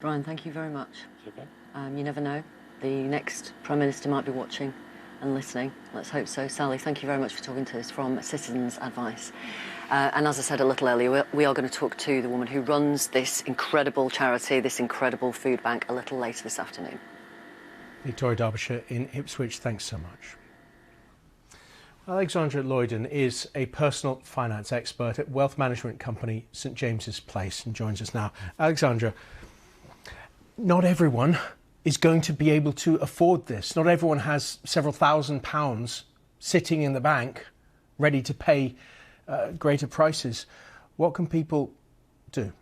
Brian, thank you very much. Okay. You never know. The next Prime Minister might be watching and listening. Let's hope so. Sally, thank you very much for talking to us from Citizens Advice. And as I said a little earlier, we are going to talk to the woman who runs this incredible charity, this incredible food bank, a little later this afternoon. Victoria Derbyshire in Ipswich, thanks so much. Alexandra Lloyden is a personal finance expert at wealth management company St James's Place and joins us now. Alexandra, not everyone is going to be able to afford this. Not everyone has several £1,000s sitting in the bank ready to pay greater prices. What can people do?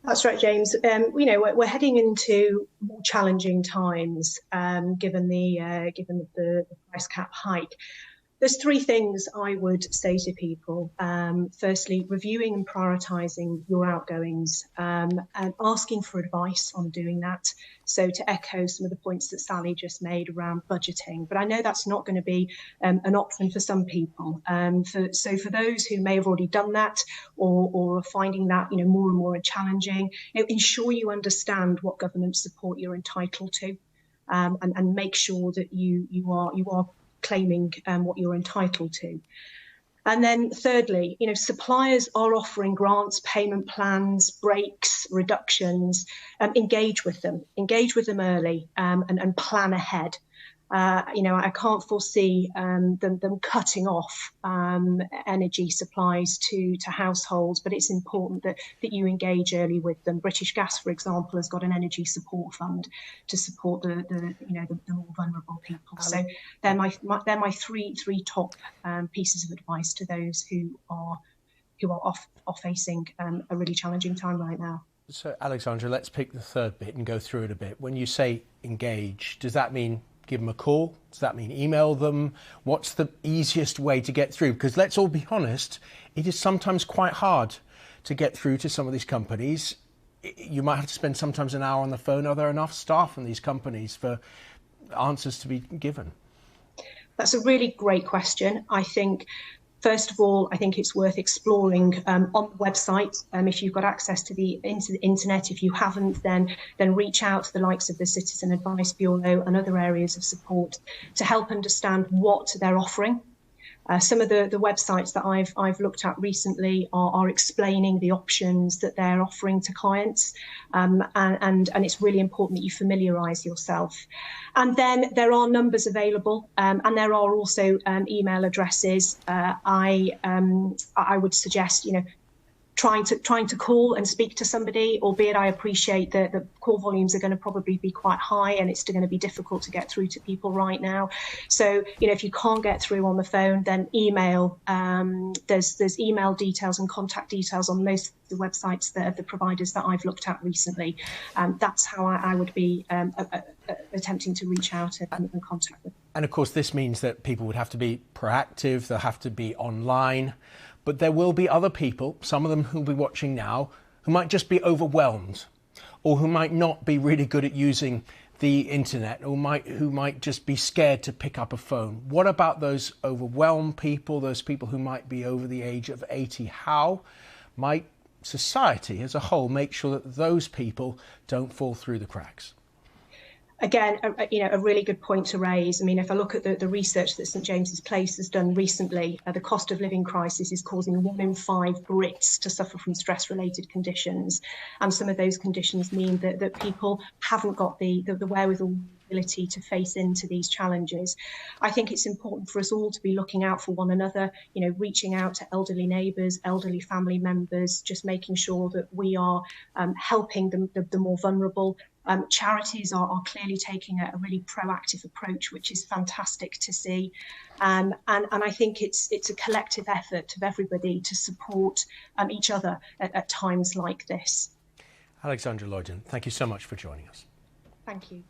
That's right, James. We're heading into more challenging times given the price cap hike. There's three things I would say to people. Firstly, reviewing and prioritising your outgoings and asking for advice on doing that. So to echo some of the points that Sally just made around budgeting, but I know that's not going to be an option for some people. So for those who may have already done that or are finding that more and more challenging, ensure you understand what government support you're entitled to, and make sure that you are claiming what you're entitled to. And then thirdly, suppliers are offering grants, payment plans, breaks, reductions. Engage with them early and plan ahead. I can't foresee them cutting off energy supplies to households, but it's important that you engage early with them. British Gas, for example, has got an energy support fund to support the more vulnerable people. So they're my three top pieces of advice to those who are off facing a really challenging time right now. So, Alexandra, let's pick the third bit and go through it a bit. When you say engage, does that mean give them a call? Does that mean email them? What's the easiest way to get through? Because let's all be honest, it is sometimes quite hard to get through to some of these companies. You might have to spend sometimes an hour on the phone. Are there enough staff in these companies for answers to be given? That's a really great question. I think, first of all, I think it's worth exploring on the website. If you've got access to the internet, if you haven't, then reach out to the likes of the Citizen Advice Bureau and other areas of support to help understand what they're offering. Some of the websites that I've looked at recently are explaining the options that they're offering to clients, and it's really important that you familiarise yourself. And then there are numbers available, and there are also email addresses. I would suggest trying to call and speak to somebody, albeit I appreciate that the call volumes are going to probably be quite high and it's going to be difficult to get through to people right now. So, if you can't get through on the phone, then email. There's email details and contact details on most of the websites that the providers that I've looked at recently. That's how I would be attempting to reach out and contact them. And of course, this means that people would have to be proactive, they'll have to be online. But there will be other people, some of them who'll be watching now, who might just be overwhelmed or who might not be really good at using the internet or who might just be scared to pick up a phone. What about those overwhelmed people, those people who might be over the age of 80? How might society as a whole make sure that those people don't fall through the cracks? Again, a really good point to raise. I mean, if I look at the research that St James's Place has done recently, the cost of living crisis is causing 1 in 5 Brits to suffer from stress-related conditions. And some of those conditions mean that people haven't got the wherewithal, ability to face into these challenges. I think it's important for us all to be looking out for one another, reaching out to elderly neighbours, elderly family members, just making sure that we are helping the more vulnerable. Charities are clearly taking a really proactive approach, which is fantastic to see. And I think it's a collective effort of everybody to support each other at times like this. Alexandra Lloyden, thank you so much for joining us. Thank you.